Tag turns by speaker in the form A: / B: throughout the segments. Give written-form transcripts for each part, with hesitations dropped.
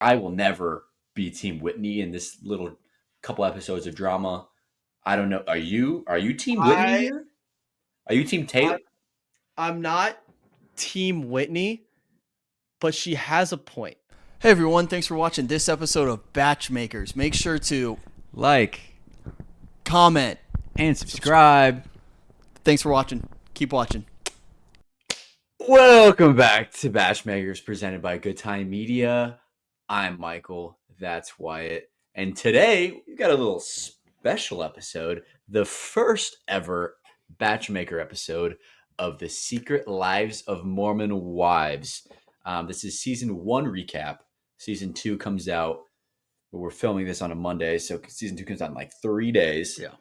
A: I will never be Team Whitney in this little couple episodes of drama. I don't know. Are you Team Whitney
B: I,
A: here? Are you Team
B: I
A: Taylor?
B: I'm not Team Whitney, but she has a point. Hey everyone, thanks for watching this episode of Batchmakers. Make sure to
C: Like
B: comment.
C: and subscribe.
B: Thanks for watching. Keep watching.
A: Welcome back to Batchmakers presented by Good Time Media. I'm Michael. That's Wyatt. And today we've got a little special episode, the first ever Batchmaker episode of The Secret Lives of Mormon Wives. This is season 1 recap. Season 2 comes out. We're filming this on a Monday, so season 2 comes out in like 3 days.
B: Yeah.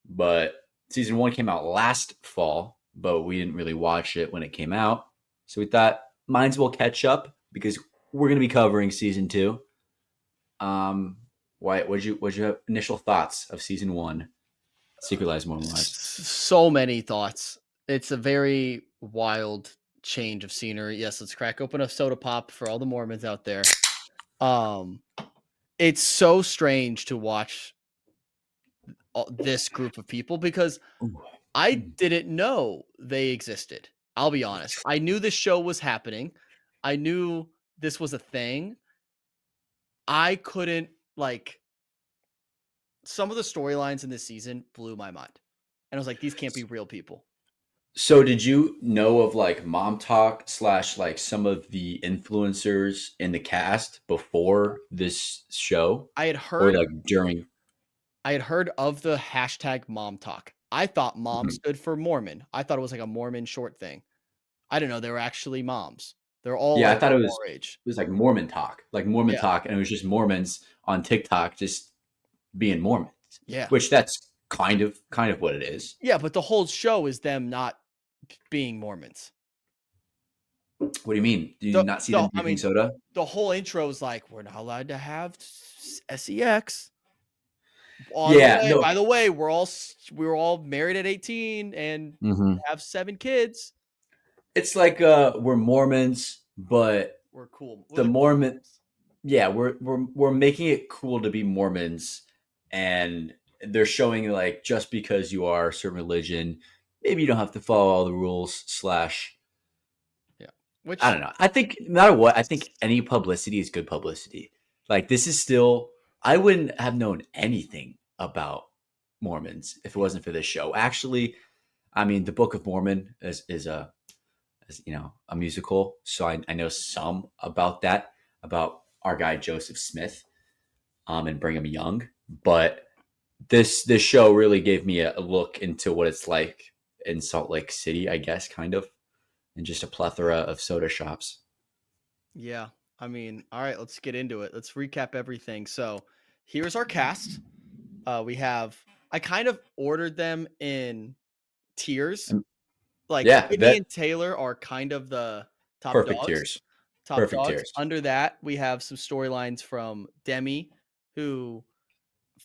A: But season 1 came out last fall, but we didn't really watch it when it came out. So we thought might as well catch up because we're going to be covering season 2. Wyatt, what'd you have initial thoughts of season 1, Secret Lives of Mormon Wives?
B: So many thoughts. It's a very wild change of scenery. Yes, let's crack open a soda pop for all the Mormons out there. It's so strange to watch this group of people because I didn't know they existed. I'll be honest. I knew this show was happening. I knew this was a thing. I couldn't some of the storylines in this season blew my mind. And I was like, these can't be real people.
A: So did you know of like Mom Talk / like some of the influencers in the cast before this show?
B: I had
A: Or
B: heard
A: like during?
B: of the hashtag Mom Talk. I thought mom stood for Mormon. I thought it was like a Mormon short thing. I didn't know they were actually moms. They're all
A: Yeah, I
B: like
A: thought it
B: our age.
A: was like Mormon Talk. Like Mormon
B: Yeah.
A: Talk, and it was just Mormons on TikTok just being Mormons.
B: Yeah.
A: Which that's kind of what it is.
B: Yeah, but the whole show is them not being Mormons.
A: What do you mean? Do you not see them drinking soda?
B: The whole intro is like, we're not allowed to have sex.
A: Yeah,
B: By the way, we were all married at 18 and have 7 kids.
A: It's like we're Mormons, but
B: we're cool.
A: The Mormon, yeah, we're making it cool to be Mormons, and they're showing like just because you are a certain religion, maybe you don't have to follow all the rules /
B: yeah. Which
A: I don't know. I think no matter what, I think any publicity is good publicity. Like this is still, I wouldn't have known anything about Mormons if it wasn't for this show. Actually, I mean, the Book of Mormon is a musical, so I know some about that, about our guy Joseph Smith, and Brigham Young. But this show really gave me a look into what it's like in Salt Lake City, I guess, kind of, and just a plethora of soda shops.
B: Yeah, I mean, all right, let's get into it. Let's recap everything. So here's our cast. We have, I kind of ordered them in tiers. Like Whitney and Taylor are kind of the top
A: perfect
B: dogs.
A: tiers.
B: Top
A: Perfect
B: dogs.
A: tiers.
B: Under that, we have some storylines from Demi, who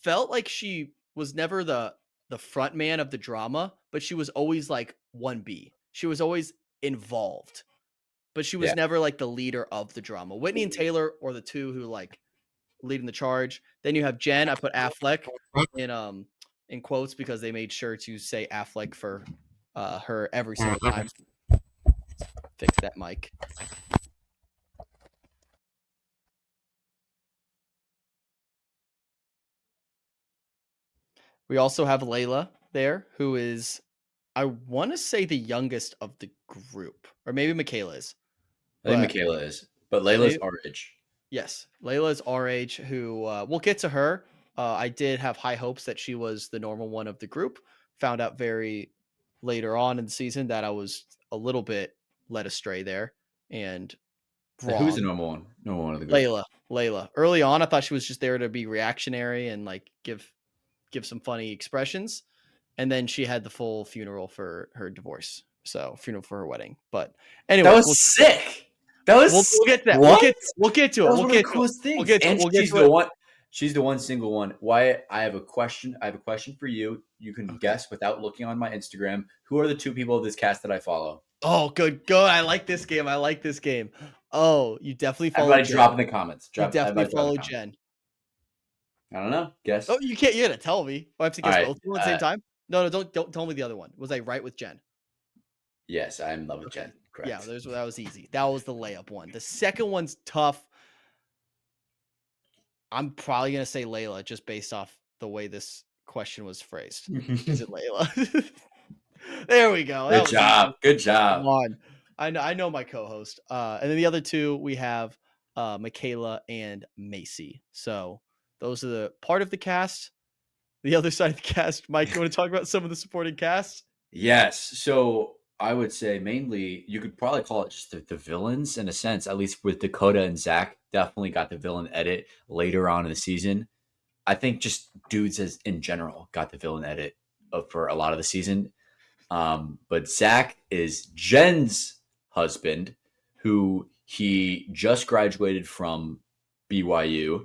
B: felt like she was never the front man of the drama, but she was always like 1B. She was always involved, but she was never like the leader of the drama. Whitney and Taylor are the two who like leading the charge. Then you have Jen. I put Affleck in quotes because they made sure to say Affleck for her every single time. Fix that mic. We also have Layla there, who is, I want to say, the youngest of the group, or maybe Michaela is.
A: I think Michaela is, but Layla's our age.
B: Yes, Layla is our age. Who we'll get to her. I did have high hopes that she was the normal one of the group. Found out very later on in the season that I was a little bit led astray there and wrong.
A: Who's the normal one? Normal one of the group.
B: Layla. Early on, I thought she was just there to be reactionary and like give some funny expressions, and then she had the full funeral for her divorce. So funeral for her wedding. But anyway,
A: that was sick. That was
B: we'll get to that.
A: What?
B: We'll get to it.
A: We'll get to it. She's the one. She's the one single one. Wyatt, I have a question. I have a question for you. You can guess without looking on my Instagram. Who are the 2 people of this cast that I follow?
B: Oh, good. I like this game. Oh, you definitely follow
A: Everybody
B: Jen.
A: drop in the comments.
B: You definitely
A: Everybody drop in
B: follow
A: the comments.
B: Jen.
A: I don't know. Guess.
B: Oh, you can't. You gotta tell me. I have to
A: All
B: guess
A: right.
B: both of them at the same time. No, don't tell me the other one. Was I right with Jen?
A: Yes, I'm in love with
B: Okay.
A: Jen.
B: Yeah,
A: Correct.
B: that was easy. That was the layup one. The second one's tough. I'm probably gonna say Layla just based off the way this question was phrased. Is it Layla? There we go. That
A: Good
B: was
A: job.
B: easy.
A: Good
B: Come
A: job.
B: on. I know my co-host. And then the other two we have Michaela and Macy. So those are the part of the cast. The other side of the cast. Mike, you want to talk about some of the supporting cast?
A: Yes. So I would say mainly you could probably call it just the villains in a sense, at least with Dakota and Zach. Definitely got the villain edit later on in the season. I think just dudes as in general got the villain edit for a lot of the season. But Zach is Jen's husband, who he just graduated from BYU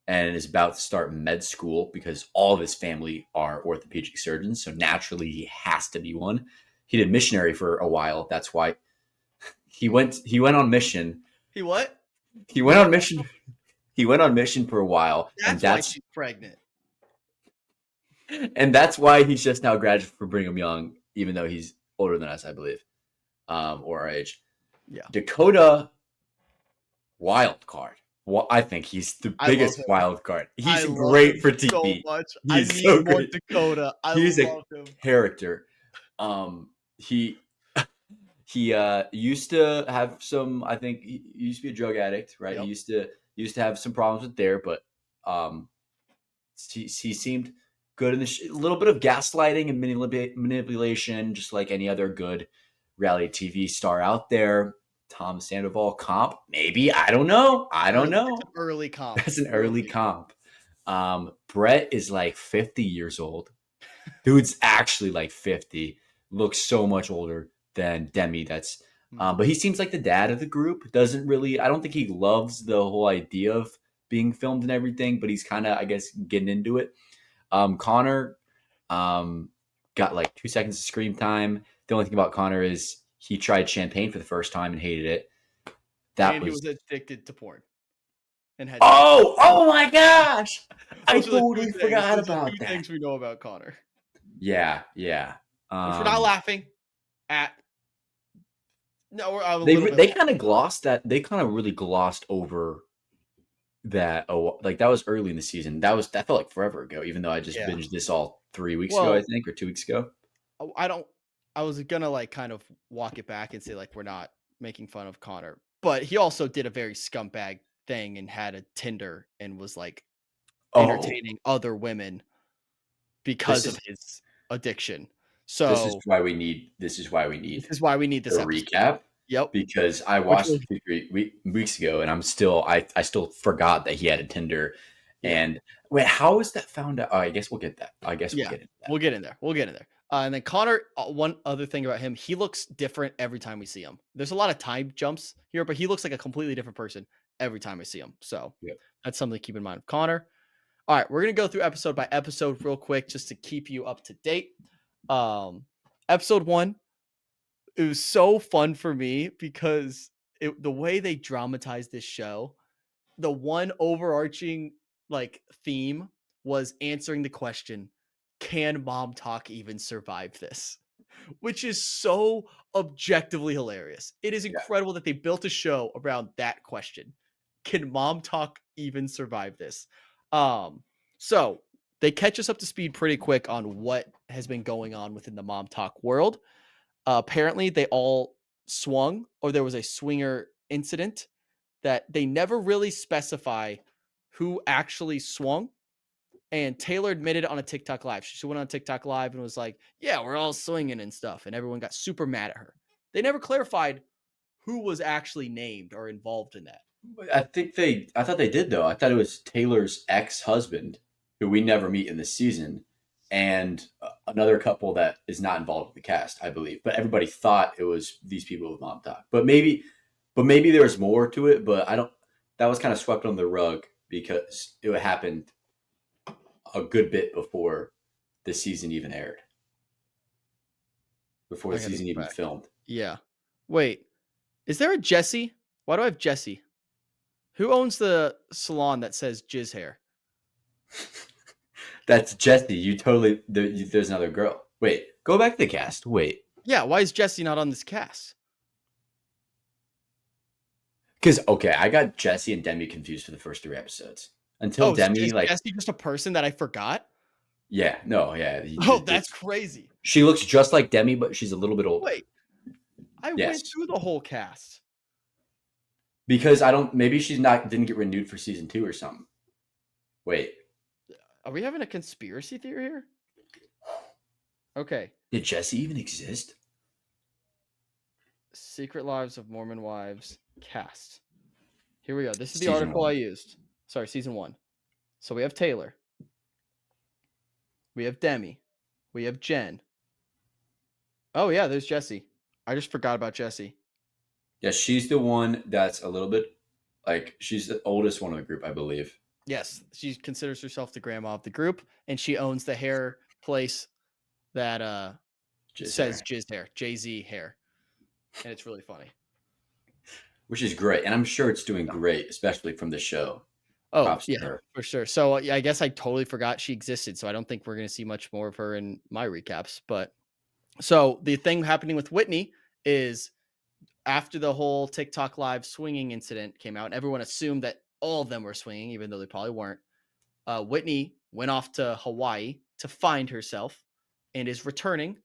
A: and is about to start med school because all of his family are orthopedic surgeons. So naturally, he has to be one. He did missionary for a while. That's why he went. He went on mission.
B: He what?
A: He went on mission. He went on mission for a while,
B: That's why she's pregnant.
A: and that's why he's just now graduated from Brigham Young, even though he's older than us, I believe, or our age.
B: Yeah.
A: Dakota, wild card. Well, I think he's the
B: I love
A: biggest
B: him.
A: wild card.
B: I
A: He's
B: love
A: great
B: him
A: for
B: so
A: TV.
B: much. I
A: He's
B: need
A: so
B: more
A: great.
B: Dakota. I
A: He's
B: love
A: a
B: him.
A: character. He used to have some. I think he used to be a drug addict, right?
B: Yep.
A: He used to have some problems with there, but he seemed good in a little bit of gaslighting and manipulation, just like any other good reality TV star out there. Tom Sandoval comp, maybe, I don't know.
B: That's an early comp.
A: That's an early comp. Brett is like 50 years old. Dude's actually like 50. Looks so much older than Demi. But he seems like the dad of the group. Doesn't really. I don't think he loves the whole idea of being filmed and everything, but he's kind of, I guess, getting into it. Connor got like 2 seconds of screen time. The only thing about Connor is he tried champagne for the first time and hated it.
B: He was addicted to porn. And had
A: oh my gosh! I
B: Those are the
A: totally
B: two
A: forgot
B: things. Those are
A: about
B: two
A: that.
B: things we know about Connor.
A: Yeah.
B: Which we're not laughing at. No, I'm a
A: They
B: little bit.
A: they kind of glossed that. They kind of really glossed over that. Oh, like that was early in the season. That felt like forever ago. Even though I just
B: Yeah.
A: binged this all 3 weeks ago, I think, or 2 weeks ago.
B: I was gonna like kind of walk it back and say like we're not making fun of Connor, but he also did a very scumbag thing and had a Tinder and was like entertaining other women because of his addiction. So
A: this is why we need. This is why we need
B: this
A: a
B: episode.
A: recap.
B: Yep.
A: Because I watched it 3 weeks ago, and I still forgot that he had a Tinder.
B: Yeah.
A: And wait, how is that found out? Oh, I guess we'll get that. We'll get into that.
B: We'll get in there. And then Connor, one other thing about him, he looks different every time we see him. There's a lot of time jumps here, but he looks like a completely different person every time I see him. So that's something to keep in mind with Connor. All right, we're going to go through episode by episode real quick just to keep you up to date. Episode 1, it was so fun for me because the way they dramatized this show, the one overarching like theme was answering the question, can Mom Talk even survive this? Which is so objectively hilarious. It is incredible that they built a show around that question. Can Mom Talk even survive this? So they catch us up to speed pretty quick on what has been going on within the Mom Talk world. Apparently they all swung, or there was a swinger incident that they never really specify who actually swung. And Taylor admitted on a TikTok live. She went on TikTok live and was like, yeah, we're all swinging and stuff. And everyone got super mad at her. They never clarified who was actually named or involved in that.
A: I thought they did, though. I thought it was Taylor's ex-husband, who we never meet in this season, and another couple that is not involved in the cast, I believe. But everybody thought it was these people with Mom Talk. But maybe there's more to it, but I don't. That was kind of swept under the rug because it happened a good bit before the season even aired. Before the season even filmed.
B: Yeah. Wait, is there a Jesse Why do I have Jesse? Who owns the salon that says Jizz Hair?
A: That's Jesse. You totally. There's another girl. Wait, go back to the cast. Wait,
B: Yeah, why is Jesse not on this cast?
A: because okay, I got Jesse and Demi confused for the first 3 episodes until
B: Oh,
A: Demi
B: is
A: like.
B: Jesse just a person that I forgot?
A: Yeah, no, yeah.
B: Oh, that's crazy.
A: She looks just like Demi, but she's a little bit older.
B: Wait, I went
A: Yes,
B: through the whole cast.
A: because I don't. Maybe she's not didn't get renewed for season 2 or something. Wait,
B: Are we having a conspiracy theory here? Okay.
A: did Jesse even exist?
B: Secret Lives of Mormon Wives cast. Here we go. This is the
A: Season
B: article
A: 1.
B: I used. Sorry, season 1. So we have Taylor. We have Demi. We have Jen. Oh yeah, there's Jesse. I just forgot about Jesse.
A: Yeah, she's the one that's a little bit like she's the oldest one of the group, I believe.
B: Yes, she considers herself the grandma of the group, and she owns the hair place that says Jizz Hair, Jay-Z Hair, and it's really funny.
A: Which is great, and I'm sure it's doing great, especially from the show.
B: Oh
A: Props to
B: yeah,
A: her.
B: for sure. So yeah, I guess I totally forgot she existed. So I don't think we're gonna see much more of her in my recaps. But so the thing happening with Whitney is after the whole TikTok live swinging incident came out, and everyone assumed that all of them were swinging, even though they probably weren't. Whitney went off to Hawaii to find herself and is returning.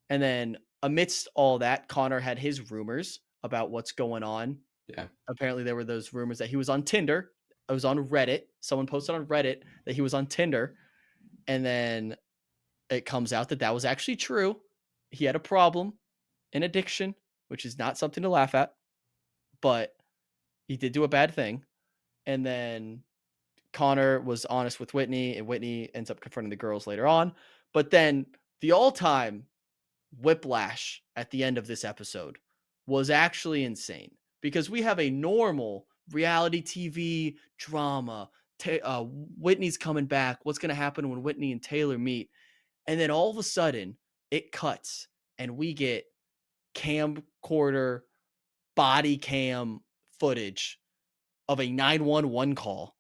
B: And then amidst all that, Connor had his rumors about what's going on.
A: Yeah.
B: Apparently, there were those rumors that he was on Tinder. It was on Reddit. Someone posted on Reddit that he was on Tinder. And then it comes out that that was actually true. He had a problem, an addiction, which is not something to laugh at, but he did do a bad thing. And then Connor was honest with Whitney, and Whitney ends up confronting the girls later on. But then the all-time whiplash at the end of this episode was actually insane because we have a normal reality TV drama. Whitney's coming back. What's going to happen when Whitney and Taylor meet? And then all of a sudden it cuts and we get camcorder body cam footage of a 911 call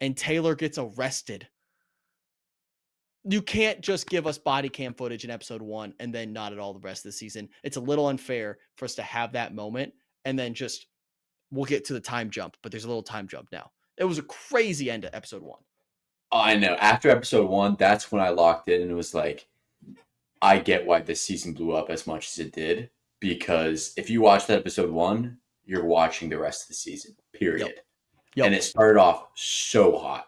B: and Taylor gets arrested. You can't just give us body cam footage in episode 1 and then not at all the rest of the season. It's a little unfair for us to have that moment and then just we'll get to the time jump, but there's a little time jump now. It was a crazy end to episode 1.
A: Oh, I know. After episode 1, that's when I locked in and it was like, I get why this season blew up as much as it did. Because if you watch that episode 1, you're watching the rest of the season, period.
B: Yep.
A: And it started off so hot.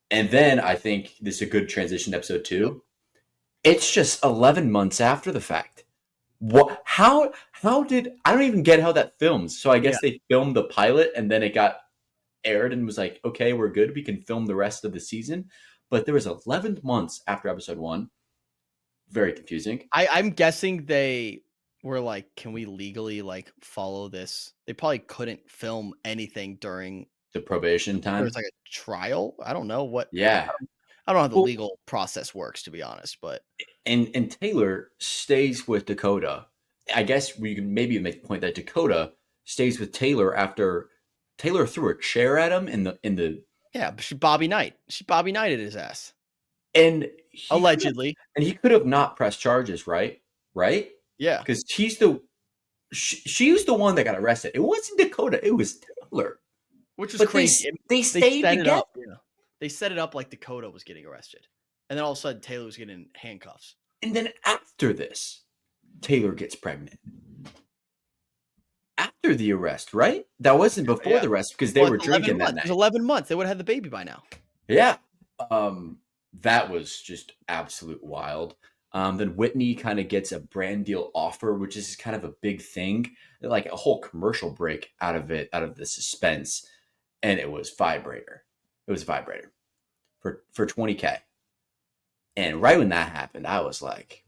A: And then I think this is a good transition to episode 2. It's just 11 months after the fact. What? How did I don't even get how that films. So I guess they filmed the pilot and then it got aired and was like, okay, we're good. We can film the rest of the season. But there was 11 months after episode 1. Very confusing.
B: I'm guessing they were like, can we legally like follow this? They probably couldn't film anything during
A: The probation time.
B: there was like a trial. I don't know what.
A: Yeah.
B: I don't know how the legal process works, to be honest, but
A: And Taylor stays with Dakota. I guess we can maybe make the point that Dakota stays with Taylor after Taylor threw a chair at him in the
B: yeah, but she Bobby Knight. She Bobby Knighted his ass.
A: and
B: Allegedly.
A: he could have not pressed charges, right? Right?
B: Yeah.
A: Because she was the one that got arrested. It wasn't Dakota. It was Taylor.
B: Which was
A: But
B: crazy.
A: they stayed
B: set it
A: together.
B: up. Yeah. They set it up like Dakota was getting arrested. And then all of a sudden Taylor was getting handcuffs.
A: And then after this, Taylor gets pregnant. After the arrest, right? That wasn't before the arrest because they were drinking that night.
B: It was 11 months. They would have had the baby by now.
A: Yeah. That was just absolute wild. Then Whitney kind of gets a brand deal offer, which is kind of a big thing. Like a whole commercial break out of it, out of the suspense. And it was vibrator. It was a vibrator for $20K. And right when that happened, I was like,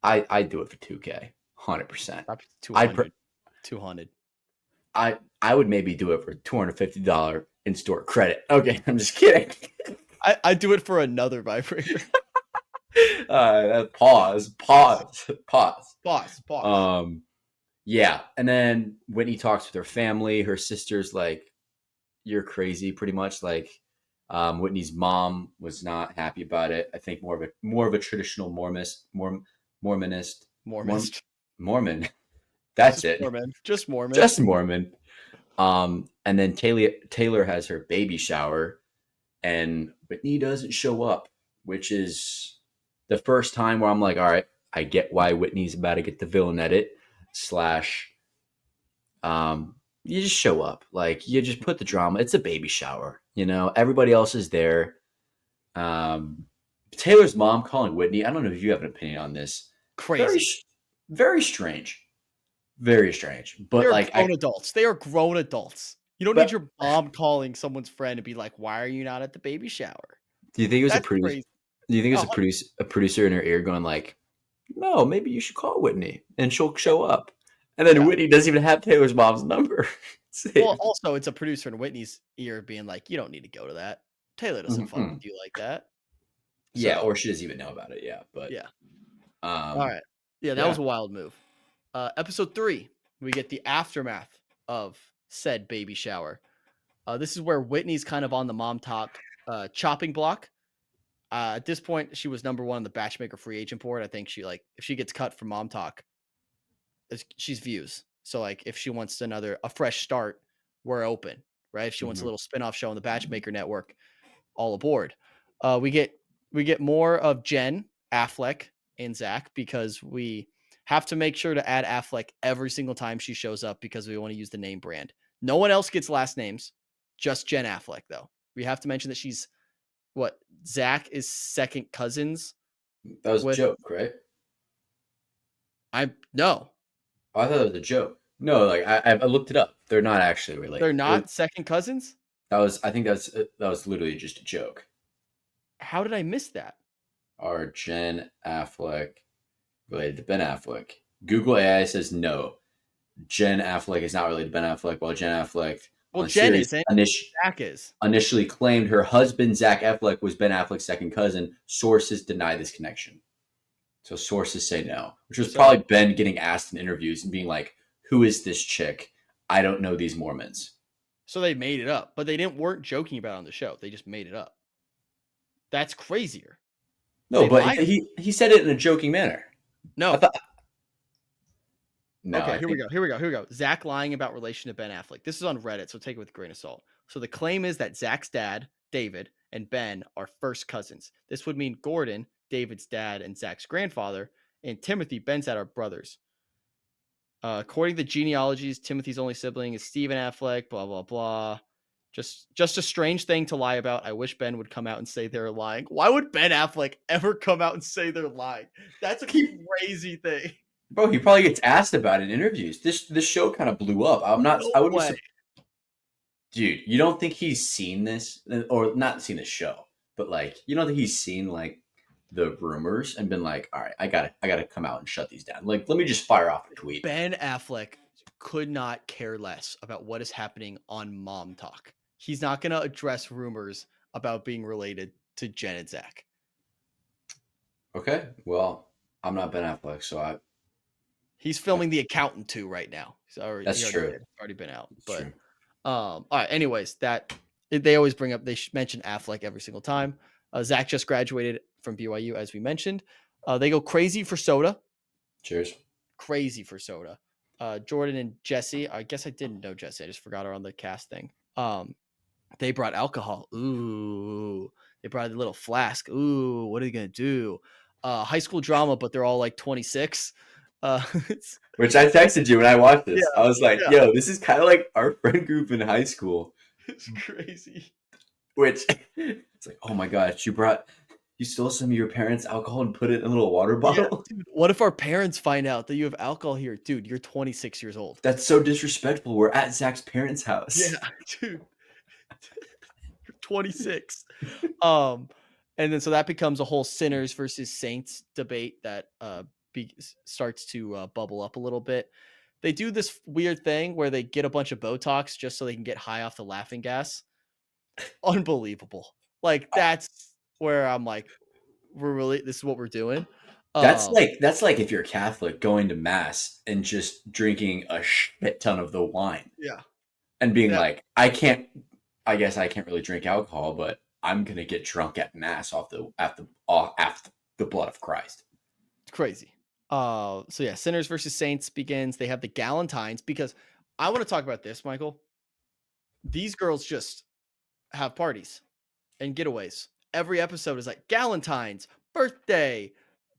A: I'd do it for $2K, 100%.
B: 200.
A: I would maybe do it for $250 in-store credit. Okay, I'm just kidding.
B: I'd do it for another vibrator.
A: Pause.
B: Pause.
A: Yeah, and then Whitney talks with her family. Her sister's like, "You're crazy," pretty much. Like, Whitney's mom was not happy about it. I think more of a traditional Mormonist, Morm,
B: Mormist.
A: Mormon. That's
B: Just
A: it.
B: Mormon. Just Mormon.
A: Just Mormon. And then Taylor has her baby shower, and Whitney doesn't show up, which is the first time where I'm like, all right, I get why Whitney's about to get the villain edit slash. You just show up, like you just put the drama. It's a baby shower, Everybody else is there. Um, Taylor's mom calling Whitney. I don't know if you have an opinion on this. Very,
B: Crazy.
A: very strange. Very strange. But
B: They're
A: like,
B: grown adults. They are grown adults. You don't need
A: but
B: your mom calling someone's friend and be like, "Why are you not at the baby shower?"
A: do you think it was a
B: That's
A: producer?
B: crazy.
A: Do you think it was
B: Oh,
A: a producer in her ear going like, "No, maybe you should call Whitney and she'll show up." And then
B: yeah.
A: Whitney doesn't even have Taylor's mom's number.
B: Well, also it's a producer in Whitney's ear being like, "You don't need to go to that. Taylor doesn't fuck
A: Mhm.
B: with you like that."
A: Yeah,
B: So
A: or she doesn't even know about it. Yeah, but
B: yeah. All
A: um,
B: right. Yeah, that
A: yeah,
B: was a wild move. Episode 3, we get the aftermath of said baby shower. This is where Whitney's kind of on the mom talk chopping block. At this point, she was number 1 on the Batchmaker free agent board. I think if she gets cut from mom talk, she's views. So like if she wants a fresh start, we're open, right? If she wants a
A: Mhm.
B: little spinoff show on the Batchmaker network, all aboard. We get more of Jen, Affleck, and Zach because we have to make sure to add Affleck every single time she shows up because we want to use the name brand. No one else gets last names, just Jen Affleck though. We have to mention that she's what Zach is second cousins
A: That was a
B: with.
A: joke, right?
B: I no,
A: Oh, I thought it was a joke. No, like I looked it up. They're not actually
B: they're
A: related.
B: not second cousins.
A: I think that was literally just a joke.
B: How did I miss that?
A: Are Jen Affleck related to Ben Affleck? Google AI says no. Jen Affleck is not related to Ben Affleck, while Jen Affleck
B: Well,
A: on
B: Jen
A: series
B: isn't. Zach is.
A: initially claimed her husband Zach Affleck was Ben Affleck's second cousin. Sources deny this connection. So sources say no, which was
B: So
A: probably Ben getting asked in interviews and being like, "Who is this chick? I don't know these Mormons."
B: so they made it up, but they weren't joking about it on the show. They just made it up. That's crazier.
A: No,
B: They
A: but
B: lied.
A: he said it in a joking manner. I
B: No.
A: thought no,
B: Okay,
A: I
B: here we
A: think
B: go. Here we go. Here we go. Zach lying about relation to Ben Affleck. This is on Reddit, so take it with a grain of salt. So the claim is that Zach's dad, David, and Ben are first cousins. This would mean Gordon, David's dad, and Zach's grandfather, and Timothy, Ben's dad, are brothers. According to the genealogies, Timothy's only sibling is Stephen Affleck. Blah blah blah. Just a strange thing to lie about. I wish Ben would come out and say they're lying. Why would Ben Affleck ever come out and say they're lying? That's a crazy thing.
A: bro, he probably gets asked about it in interviews. This show kind of blew up.
B: No
A: I would be
B: way.
A: dude, you don't think he's seen this or not seen the show, but like you don't think he's seen like the rumors and been like, all right, I gotta come out and shut these down. Like, let me just fire off a tweet.
B: Ben Affleck could not care less about what is happening on Mom Talk. He's not going to address rumors about being related to Jen and Zach.
A: Okay, well, I'm not Ben Affleck, so
B: He's filming The Accountant 2 right now.
A: that's true.
B: It's already been out.
A: That's
B: But
A: true.
B: all right. Anyways, they always bring up. They mention Affleck every single time. Zach just graduated from BYU, as we mentioned. They go crazy for soda.
A: Cheers.
B: Crazy for soda. Jordan and Jesse. I guess I didn't know Jesse. I just forgot her on the cast thing. They brought alcohol. Ooh. They brought a little flask. Ooh, what are they gonna do? High school drama, but they're all like 26.
A: Which I texted you when I watched this.
B: Yeah,
A: I was like,
B: yeah.
A: yo, this is kind of like our friend group in high school.
B: It's crazy.
A: Which it's like, oh my gosh, you stole some of your parents' alcohol and put it in a little water
B: Yeah,
A: bottle?
B: dude, what if our parents find out that you have alcohol here? Dude, you're 26 years old.
A: That's so disrespectful. We're at Zach's parents' house.
B: Yeah, dude. You're 26. And then so that becomes a whole sinners versus saints debate that starts to bubble up a little bit. They do this weird thing where they get a bunch of Botox just so they can get high off the laughing gas. Unbelievable. Like that's where I'm like, this is what we're doing.
A: That's
B: Um,
A: like if you're Catholic going to mass and just drinking a shit ton of the wine
B: yeah,
A: and being
B: yeah,
A: like, I guess I can't really drink alcohol, but I'm gonna get drunk at mass after the blood of Christ.
B: it's crazy. So yeah, sinners versus saints begins. They have the Galentines because I want to talk about this, Michael. These girls just have parties and getaways. Every episode is like Galentine's birthday,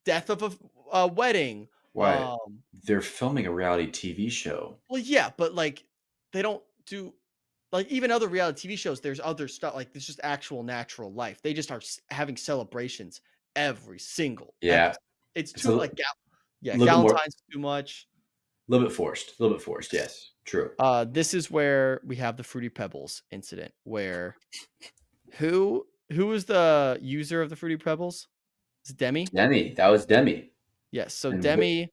B: death of a wedding.
A: Why?
B: Um,
A: They're filming a reality TV show.
B: well, yeah, but like they don't do like even other reality TV shows. There's other stuff like it's just actual natural life. They just are having celebrations every single
A: Yeah,
B: episode. It's
A: it's
B: too like yeah,
A: little bit more,
B: Galentine's too much.
A: a little bit forced, a little bit forced. Yes, true.
B: This is where we have the Fruity Pebbles incident where who was the user of the Fruity Pebbles? It's Demi.
A: Demi, that was Demi,
B: Yes. So
A: and
B: Demi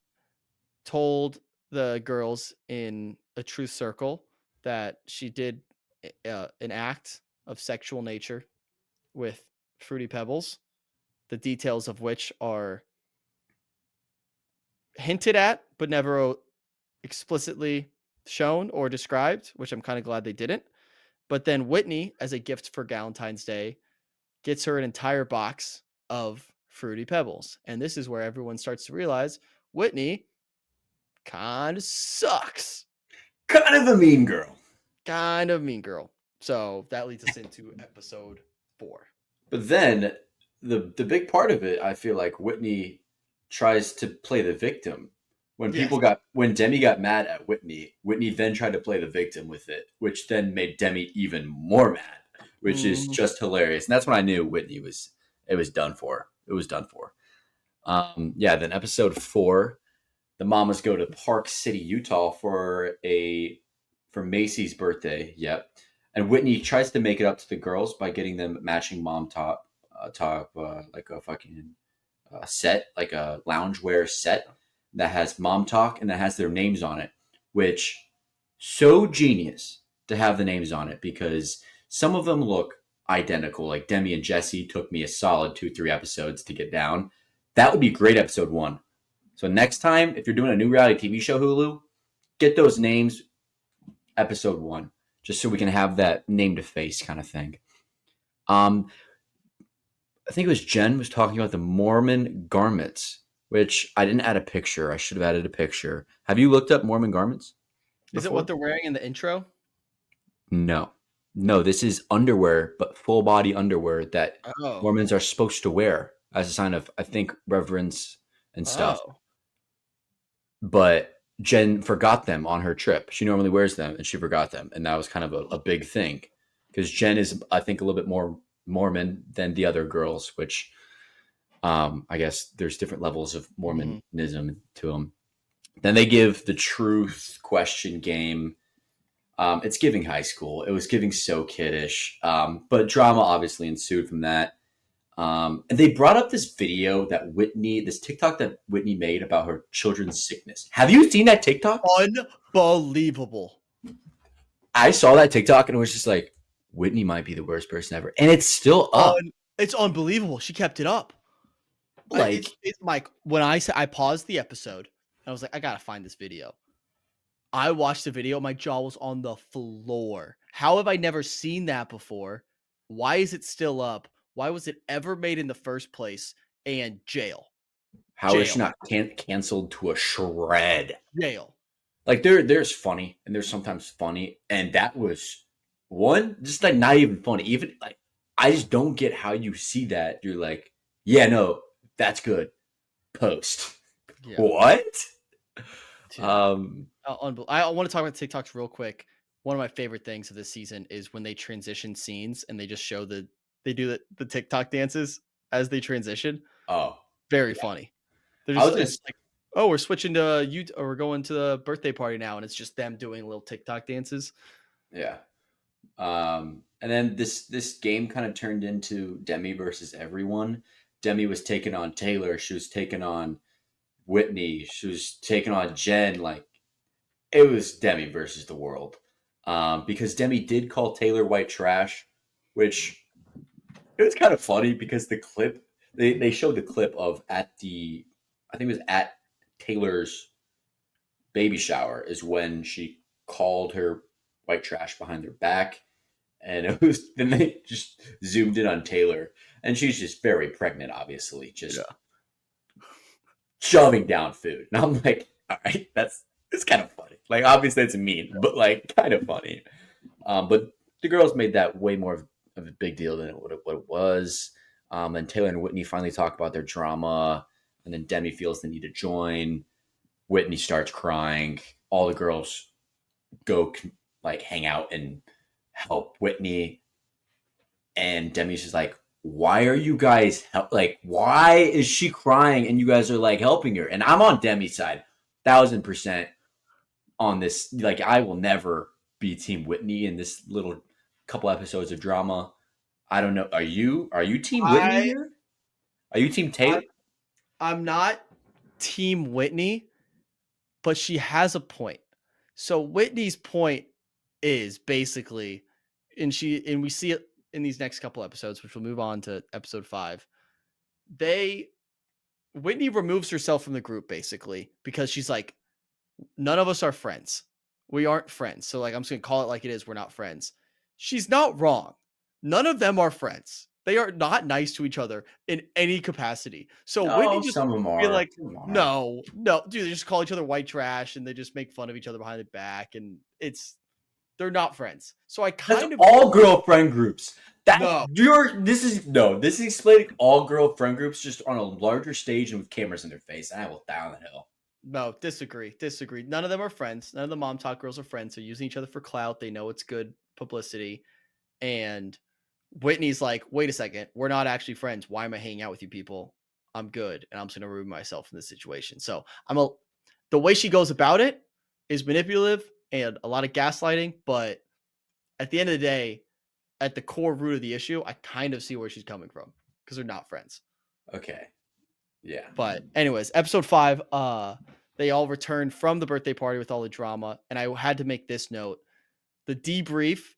B: told the girls in a truth circle that she did an act of sexual nature with Fruity Pebbles, the details of which are hinted at but never explicitly shown or described, which I'm kind of glad they didn't. But then Whitney, as a gift for Valentine's Day, gets her an entire box of Fruity Pebbles. And this is where everyone starts to realize Whitney kind of sucks.
A: kind of a mean girl.
B: Kind of mean girl. So that leads us into episode 4.
A: But then the big part of it, I feel like Whitney tries to play the victim.
B: Yes.
A: When Demi got mad at Whitney, Whitney then tried to play the victim with it, which then made Demi even more mad, which is
B: Mm,
A: just hilarious. And that's when I knew Whitney was it was done for. It was done for. Yeah, then episode 4, the mamas go to Park City, Utah for Macy's birthday. Yep. And Whitney tries to make it up to the girls by getting them matching like a fucking set, like a loungewear set that has mom talk and that has their names on it, which so genius to have the names on it because some of them look identical. Like Demi and Jesse took me a solid 2-3 episodes to get down. That would be great episode 1. So next time, if you're doing a new reality TV show, Hulu, get those names episode 1, just so we can have that name to face kind of thing. I think it was Jen was talking about the Mormon garments, which I didn't add a picture. I should have added a picture. Have you looked up Mormon garments
B: is it
A: before?
B: what they're wearing in the intro?
A: No. No, this is underwear, but full body underwear that
B: Oh.
A: Mormons are supposed to wear as a sign of, I think, reverence and stuff.
B: Oh.
A: But Jen forgot them on her trip. She normally wears them and she forgot them. And that was kind of a big thing because Jen is, I think, a little bit more Mormon than the other girls, which I guess there's different levels of
B: Mhm.
A: Mormonism to them. Then they give the truth question game. It's giving high school. It was giving so kiddish, but drama obviously ensued from that. And they brought up this video this TikTok that Whitney made about her children's sickness. Have you seen that TikTok?
B: Unbelievable.
A: I saw that TikTok and it was just like, Whitney might be the worst person ever. And it's still up.
B: It's unbelievable. She kept it up.
A: Like,
B: It's Mike. When I said I paused the episode, and I was like, I gotta find this video. I watched the video. My jaw was on the floor. How have I never seen that before? Why is it still up? Why was it ever made in the first place? And jail,
A: how is she not canceled to a shred?
B: jail.
A: Like there's funny and there's sometimes funny, and that was one just like not even funny. Even like I just don't get how you see that. You're like, yeah, no, that's good. Post
B: Yeah.
A: what?
B: Dude.
A: Um,
B: I want to talk about TikToks real quick. One of my favorite things of this season is when they transition scenes and they just show they do the TikTok dances as they transition.
A: oh,
B: Very funny. They're
A: I was
B: just
A: gonna,
B: it's like, oh, we're switching to you or we're going to the birthday party now, and it's just them doing little TikTok dances.
A: yeah. And then this game kind of turned into Demi versus everyone. Demi was taking on Taylor. She was taking on Whitney. She was taking on Jen. Like it was Demi versus the world. Because Demi did call Taylor white trash, which it was kind of funny because the clip they showed the clip of at the I think it was at Taylor's baby shower is when she called her white trash behind their back. And it was then they just zoomed in on Taylor, and she's just very pregnant, obviously, just shoving down food. And I'm like, all right, it's kind of funny. Like, obviously, it's mean, but like, kind of funny. But the girls made that way more of a big deal than what it was. And Taylor and Whitney finally talk about their drama, and then Demi feels the need to join. Whitney starts crying. All the girls go like hang out and help Whitney, and Demi's just like, "Why are you guys like? Why is she crying and you guys are like helping her?" And I'm on Demi's side, 1,000% on this. Like, I will never be Team Whitney in this little couple episodes of drama. I don't know. Are you Team Whitney here? Are you Team Taylor?
B: I'm not Team Whitney, but she has a point. So Whitney's point is basically, and we see it in these next couple episodes, which we'll move on to episode 5. Whitney removes herself from the group basically because she's like, none of us are friends. We aren't friends. So like, I'm just gonna call it like it is. We're not friends. She's not wrong. None of them are friends. They are not nice to each other in any capacity. So Whitney just
A: some of them
B: be
A: are.
B: like, no, dude, they just call each other white trash and they just make fun of each other behind the back, and they're not friends. So I kind of
A: all girlfriend groups.
B: No.
A: This is explaining all girlfriend groups just on a larger stage and with cameras in their face. And I will die on the hill.
B: No, disagree. None of them are friends. None of the Mom Talk girls are friends. They're using each other for clout. They know it's good publicity. And Whitney's like, wait a second, we're not actually friends. Why am I hanging out with you people? I'm good, and I'm just gonna remove myself from this situation. So the way she goes about it is manipulative and a lot of gaslighting, but at the end of the day, at the core root of the issue, I kind of see where she's coming from because they're not friends.
A: Okay. Yeah.
B: But anyways, episode 5, they all returned from the birthday party with all the drama, and I had to make this note. The debrief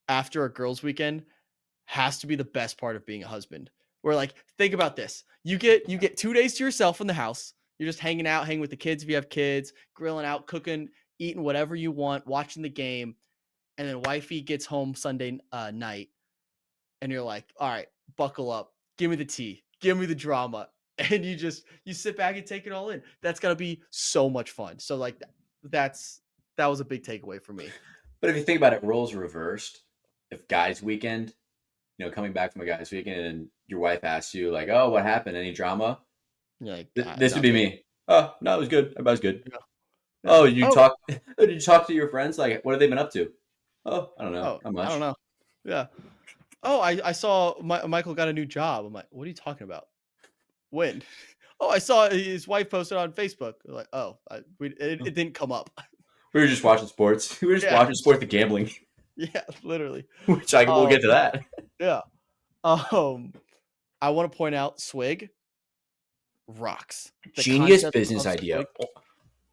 B: after a girls' weekend has to be the best part of being a husband. Where like, think about this. You get 2 days to yourself in the house. You're just hanging with the kids if you have kids, grilling out, cooking, eating whatever you want, watching the game. And then wifey gets home Sunday night, and you're like, all right, buckle up. Give me the tea. Give me the drama. And you sit back and take it all in. That's gotta be so much fun. So like that was a big takeaway for me.
A: But if you think about it, roles reversed. If guys' weekend, coming back from a guy's weekend and your wife asks you like, "Oh, what happened? Any drama?"
B: You're like,
A: This would be me. "Oh, no, it was good. Everybody's good."
B: Yeah.
A: Oh, did you talk to your friends? Like, what have they been up to? Oh, I don't know. Not much.
B: I don't know. Yeah. Oh, I saw Michael got a new job. I'm like, what are you talking about? When? Oh, I saw his wife posted on Facebook. Like, oh, it didn't come up.
A: We were just watching sports. We were just watching sports and gambling.
B: Yeah, literally.
A: Which we'll get to that.
B: Yeah. I want to point out Swig rocks.
A: Genius business idea.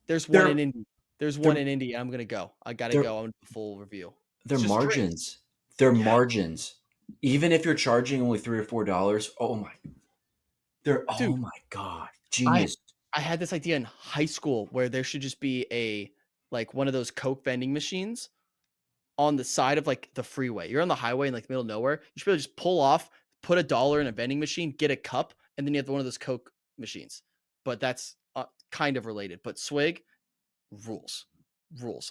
B: There's one in Indy. There's one in Indy. I'm gonna go. I gotta go. I'm gonna do a full review.
A: Their margins. Their margins. Even if you're charging only $3 or $4, oh my god, genius.
B: I had this idea in high school where there should just be one of those Coke vending machines on the side of like the freeway. You're on the highway in like the middle of nowhere. You should be able to just pull off, put $1 in a vending machine, get a cup, and then you have one of those Coke machines. But that's kind of related. But Swig rules.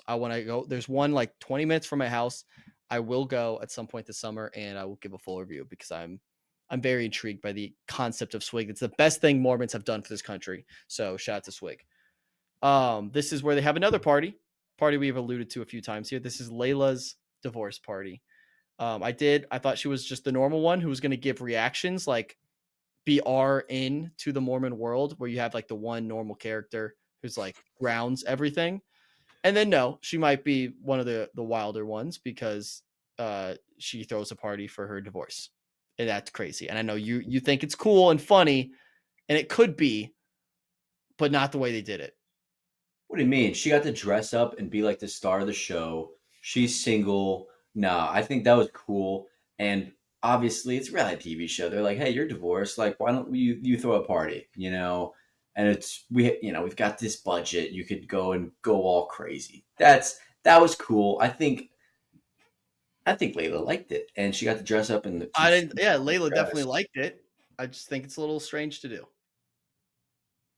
B: I want to go. There's one like 20 minutes from my house. I will go at some point this summer, and I will give a full review because I'm very intrigued by the concept of Swig. It's the best thing Mormons have done for this country. So shout out to Swig. This is where they have another party we've alluded to a few times here. This is Layla's divorce party. I thought she was just the normal one who was going to give reactions like BR in to the Mormon world, where you have like the one normal character who's like grounds everything. And then no, she might be one of the wilder ones because she throws a party for her divorce. And that's crazy. And I know you think it's cool and funny, and it could be, but not the way they did it.
A: What do you mean? She got to dress up and be like the star of the show. She's single. Nah, I think that was cool. And obviously, it's a reality TV show. They're like, hey, you're divorced. Like, why don't you throw a party? and we've got this budget. You could go all crazy. That was cool. I think Layla liked it, and she got to dress up in the.
B: I didn't. Yeah,
A: dress.
B: Layla definitely liked it. I just think it's a little strange to do.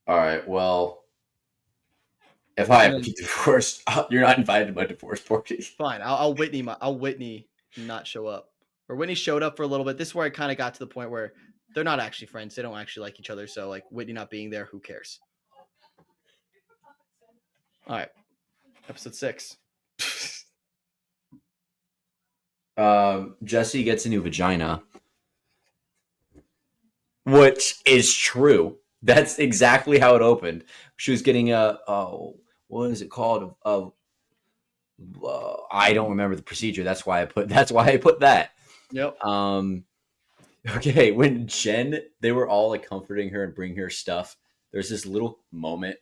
A: All right, well, if I have to be divorced, you're not invited to my divorce party.
B: Fine, I'll Whitney not show up, or Whitney showed up for a little bit. This is where I kind of got to the point where they're not actually friends. They don't actually like each other. So like Whitney not being there, who cares? All right, episode 6.
A: Jesse gets a new vagina, which is true. That's exactly how it opened. She was getting what is it called? I don't remember the procedure. That's why I put that.
B: Yep.
A: Okay, when they were all like comforting her and bringing her stuff. There's this little moment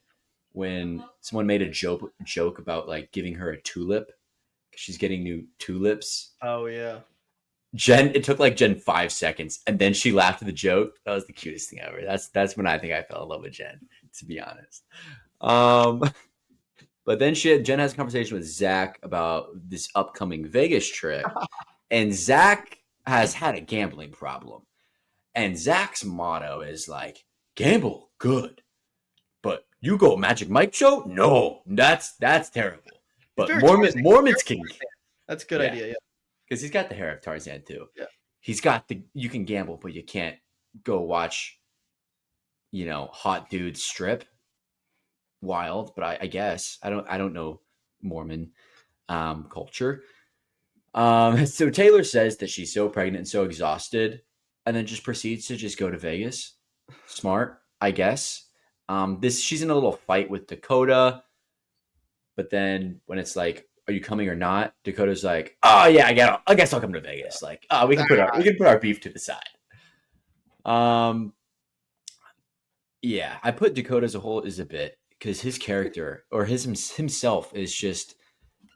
A: when someone made a joke about like giving her a tulip. She's getting new tulips.
B: Oh yeah.
A: It took like Jen 5 seconds, and then she laughed at the joke. That was the cutest thing ever. That's when I think I fell in love with Jen, to be honest. But then Jen has a conversation with Zach about this upcoming Vegas trip, and Zach has had a gambling problem, and Zach's motto is like, "Gamble good, but you go Magic Mike show? No, that's terrible." But Mormons can.
B: That's a good idea. Yeah.
A: Because he's got the hair of Tarzan too.
B: Yeah.
A: He's got you can gamble, but you can't go watch, hot dudes strip. Wild, but I guess I don't know Mormon culture. So Taylor says that she's so pregnant and so exhausted, and then just proceeds to just go to Vegas. Smart, I guess. She's in a little fight with Dakota, but then when it's like, are you coming or not? Dakota's like, oh yeah, I guess I'll come to Vegas. Like, we can put our beef to the side. Yeah, I put Dakota as a whole as a bit because his character or himself is just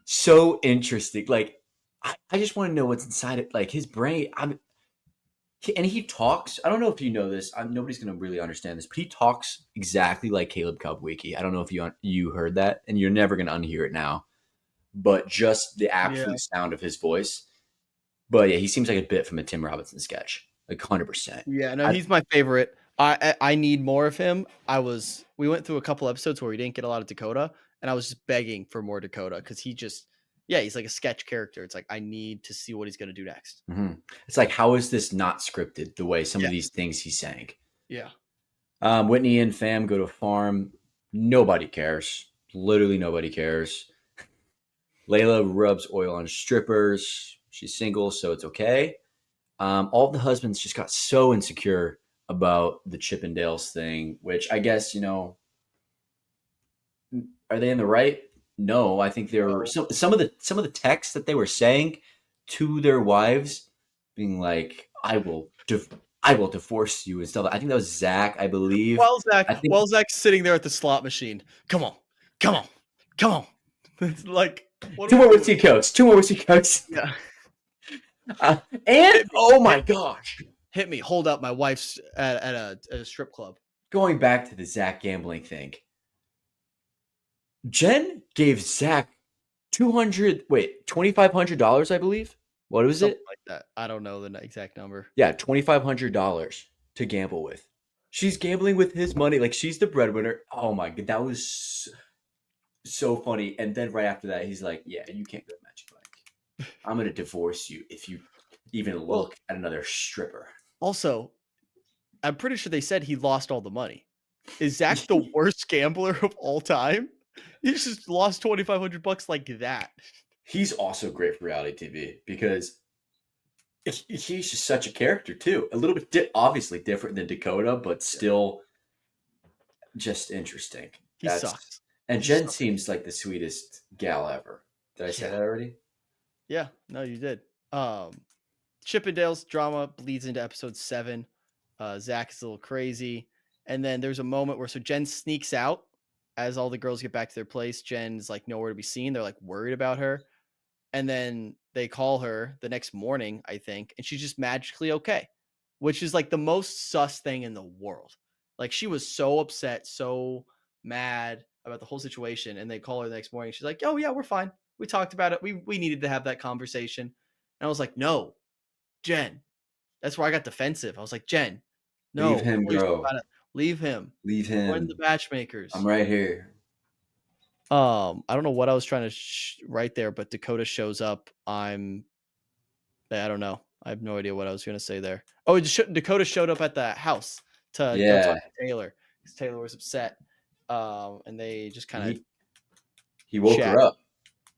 A: so interesting. Like, I just want to know what's inside it. Like his brain. And he talks. I don't know if you know this. Nobody's gonna really understand this, but he talks exactly like Caleb Kubwicki. I don't know if you heard that, and you're never gonna unhear it now. But just the absolute sound of his voice. But yeah, he seems like a bit from a Tim Robinson sketch, like 100%.
B: Yeah, no, he's my favorite. I need more of him. We went through a couple episodes where we didn't get a lot of Dakota, and I was just begging for more Dakota because he's like a sketch character. It's like I need to see what he's gonna do next.
A: Mm-hmm. It's like, how is this not scripted the way some of these things he's saying?
B: Yeah.
A: Whitney and fam go to a farm. Nobody cares. Literally nobody cares. Layla rubs oil on strippers. She's single, so it's okay. All the husbands just got so insecure about the Chippendales thing, which I guess, are they in the right? No, I think they were some of the texts that they were saying to their wives, being like, I will divorce you and stuff. I think that was Zach, I believe.
B: Zach's sitting there at the slot machine. Come on. It's like,
A: two more whiskey cokes.
B: Yeah.
A: And oh my gosh,
B: hit me! Hold up, my wife's at a strip club.
A: Going back to the Zach gambling thing, Jen gave Zach $2,500, I believe. What was
B: Something
A: it?
B: like that. I don't know the exact number.
A: Yeah, $2,500 to gamble with. She's gambling with his money, like she's the breadwinner. Oh my god, that was so funny. And then right after that, he's like, "Yeah, you can't go to Magic Mike. I'm gonna divorce you if you even look at another stripper."
B: Also, I'm pretty sure they said he lost all the money. Is Zach the worst gambler of all time? He just lost $2,500 like that.
A: He's also great for reality TV because he's just such a character too. A little bit obviously different than Dakota, but still just interesting.
B: He sucks.
A: And Jen seems like the sweetest gal ever. Did I say that already?
B: Yeah, no, you did. Chippendales drama bleeds into episode 7. Zach is a little crazy. And then there's a moment where Jen sneaks out as all the girls get back to their place. Jen's like nowhere to be seen. They're like worried about her. And then they call her the next morning, I think, and she's just magically okay, which is like the most sus thing in the world. Like she was so upset, so mad about the whole situation. And they call her the next morning. She's like, "Oh yeah, we're fine. We talked about it. We needed to have that conversation." And I was like, "No, Jen." That's where I got defensive. I was like, "Jen,
D: Leave
B: no,
D: him,
B: before you talk
D: bro.
B: about it, leave him.
D: Leave
B: Join the
D: him.
B: matchmakers."
D: I'm right here.
B: I don't know what I was trying to write there, but Dakota shows up. I don't know. I have no idea what I was going to say there. Oh, Dakota showed up at the house to go talk
D: Yeah.
B: to Taylor because Taylor was upset. And they just kind of
D: He woke
B: chat.
D: her up.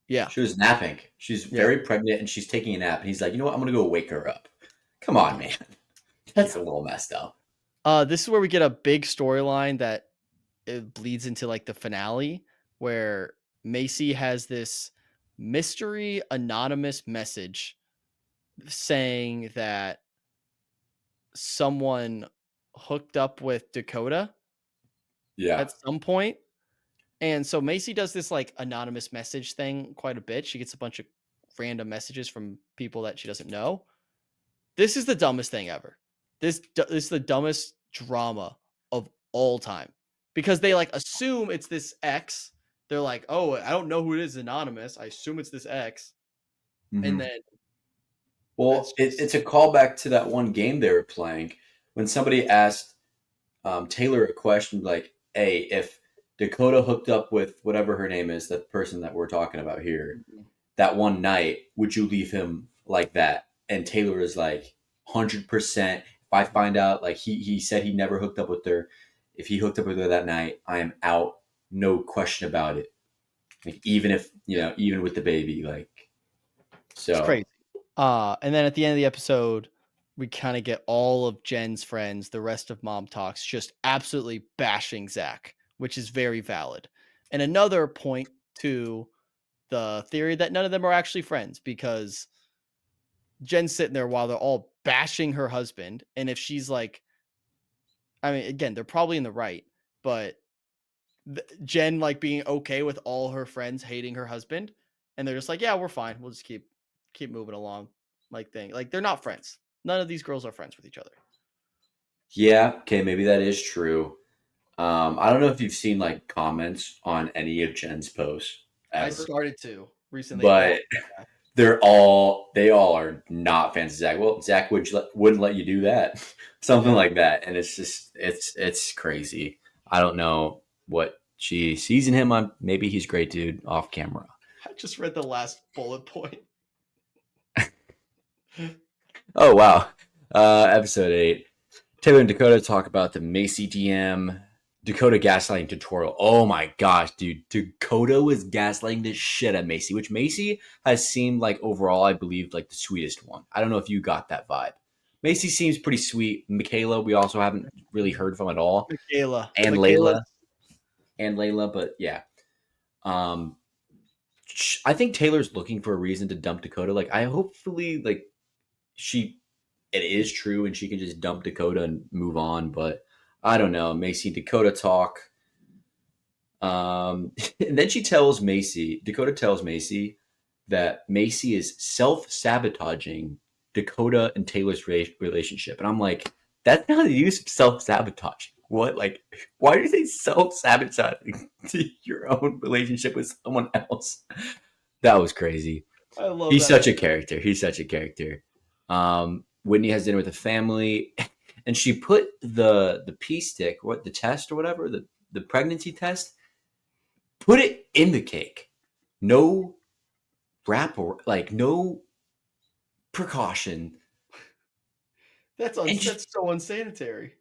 B: Yeah.
D: She was napping. She's
B: Yeah.
D: very pregnant and she's taking a nap. And he's like, you know what? I'm going to go wake her up. Come on, man. That's a little messed up.
B: This is where we get a big storyline that it bleeds into like the finale where Macy has this mystery anonymous message saying that someone hooked up with Dakota
D: Yeah.
B: at some point. And so Macy does this like anonymous message thing quite a bit. She gets a bunch of random messages from people that she doesn't know. This is the dumbest thing ever. This is the dumbest drama of all time because they like assume it's this X. They're like, "Oh, I don't know who it is, anonymous. I assume it's this X."
D: Mm-hmm.
B: And then
D: well, it's a callback to that one game they were playing when somebody asked Taylor a question like, hey, if Dakota hooked up with whatever her name is, that person that we're talking about here, that one night, would you leave him like that? And Taylor is like, 100%. If I find out, like he said he never hooked up with her. If he hooked up with her that night, I am out. No question about it. Like, even if, even with the baby, like, so.
B: It's crazy. And then at the end of the episode, we kind of get all of Jen's friends, the rest of Mom Talks, just absolutely bashing Zach, which is very valid. And another point to the theory that none of them are actually friends because Jen's sitting there while they're all bashing her husband. And if she's like, I mean, again, they're probably in the right, but Jen like being okay with all her friends hating her husband. And they're just like, yeah, we're fine. We'll just keep moving along. Like they're not friends. None of these girls are friends with each other.
D: Yeah, okay, maybe that is true. I don't know if you've seen like comments on any of Jen's posts ever.
B: I started to recently,
D: but they all are not fans of Zach. Well, Zach wouldn't let you do that, something like that, and it's just it's crazy. I don't know what she sees in him. Maybe he's a great dude off camera.
B: I just read the last bullet point.
D: Oh wow, episode 8. Taylor and Dakota talk about the Macy DM Dakota gaslighting tutorial. Oh my gosh, dude. Dakota was gaslighting the shit at Macy, which Macy has seemed like overall, I believe, like the sweetest one. I don't know if you got that vibe. Macy seems pretty sweet. Michaela, we also haven't really heard from at all.
B: Michaela.
D: And
B: Michaela's...
D: Layla, but yeah. I think Taylor's looking for a reason to dump Dakota. Like, I hopefully, like, it is true and she can just dump Dakota and move on, but I don't know. Macy and Dakota talk. And then Dakota tells Macy that Macy is self-sabotaging Dakota and Taylor's relationship. And I'm like, that's not the use of self-sabotage. What? Like, why do you say self-sabotaging to your own relationship with someone else? That was crazy.
B: I love
D: He's such a character. Whitney has dinner with the family, and she put the pee stick, the test or whatever, the pregnancy test, put it in the cake. No wrap or like no precaution.
B: That's so unsanitary.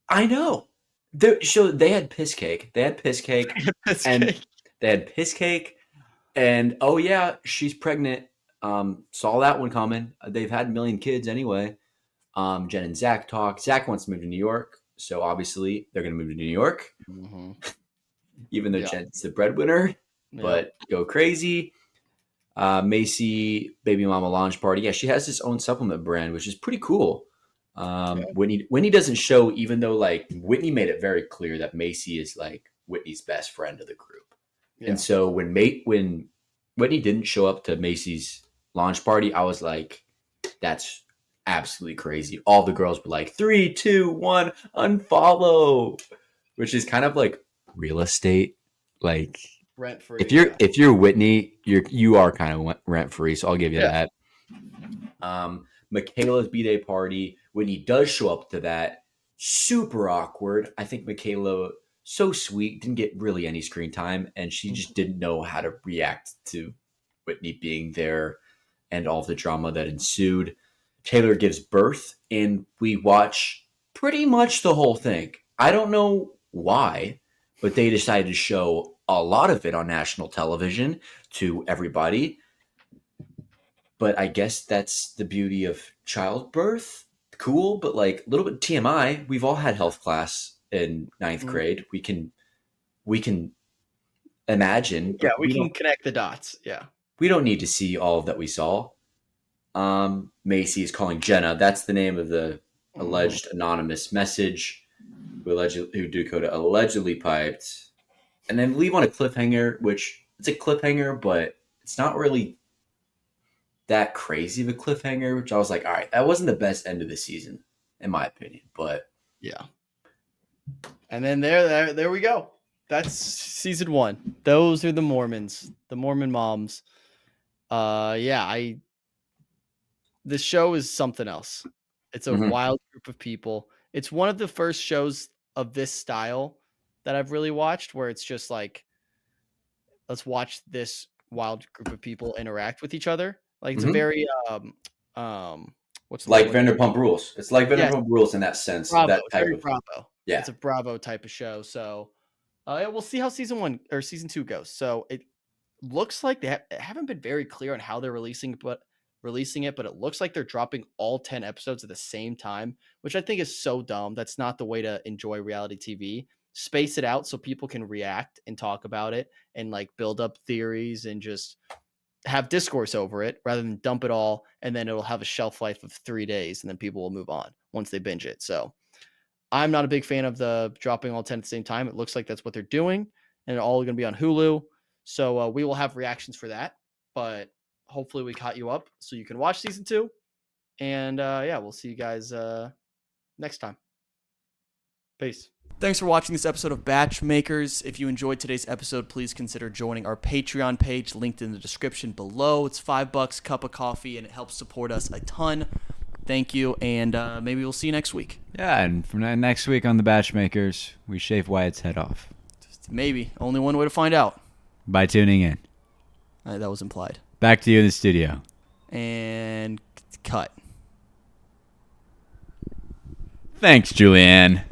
D: I know. They had piss cake. They had piss cake, and oh yeah, she's pregnant. Saw that one coming. They've had a million kids anyway. Jen and Zach talk. Zach wants to move to New York, so obviously they're going to move to New York, even though Jen's the breadwinner. But go crazy. Macy, baby mama launch party. Yeah, she has this own supplement brand, which is pretty cool. Whitney doesn't show, even though like Whitney made it very clear that Macy is like Whitney's best friend of the group. Yeah. And so when Whitney didn't show up to Macy's launch party, I was like, that's absolutely crazy. All the girls were like 3, 2, 1, unfollow, which is kind of like real estate. Like
B: Rent free.
D: if you're Whitney, you are kind of rent free. So I'll give you
B: Yeah.
D: that. Michaela's b-day party. Whitney does show up to that. Super awkward. I think Michaela, so sweet, didn't get really any screen time, and she just didn't know how to react to Whitney being there and all the drama that ensued. Taylor gives birth, and we watch pretty much the whole thing. I don't know why, but they decided to show a lot of it on national television to everybody. But I guess that's the beauty of childbirth. Cool, but like a little bit TMI. We've all had health class in ninth grade. We can imagine.
B: Yeah,
D: But
B: we can
D: don't,
B: connect the dots. Yeah.
D: we don't need to see all of that we saw. Macy is calling Jenna. That's the name of the alleged anonymous message who Dakota allegedly piped, and then leave on a cliffhanger, which it's a cliffhanger, but it's not really that crazy of a cliffhanger, which I was like, all right, that wasn't the best end of the season, in my opinion. But
B: yeah. And then there we go. That's season 1. Those are the Mormons, the Mormon moms. This show is something else. It's a wild group of people. It's one of the first shows of this style that I've really watched, where it's just like, let's watch this wild group of people interact with each other. Like it's a very what's the
D: like
B: word?
D: Vanderpump Rules. It's like
B: Yes.
D: Vanderpump Rules in that sense.
B: Bravo.
D: That
B: It's
D: type
B: very
D: of
B: Bravo.
D: yeah.
B: It's a Bravo type of show. So we'll see how season 1 or season 2 goes. So it looks like they haven't been very clear on how they're releasing it, but it looks like they're dropping all 10 episodes at the same time, which I think is so dumb. That's not the way to enjoy reality TV. Space it out so people can react and talk about it and like build up theories and just have discourse over it rather than dump it all, and then it'll have a shelf life of 3 days and then people will move on once they binge it. So I'm not a big fan of the dropping all 10 at the same time. It looks like that's what they're doing, and all going to be on Hulu. So we will have reactions for that, but hopefully we caught you up so you can watch season 2. And we'll see you guys next time. Peace. Thanks for watching this episode of Batch Makers. If you enjoyed today's episode, please consider joining our Patreon page linked in the description below. It's $5, cup of coffee, and it helps support us a ton. Thank you, and maybe we'll see you next week.
C: Yeah, and from next week on the Batchmakers, we shave Wyatt's head off.
B: Maybe. Only one way to find out.
C: By tuning in.
B: That was implied.
C: Back to you in the studio.
B: And cut.
C: Thanks, Julianne.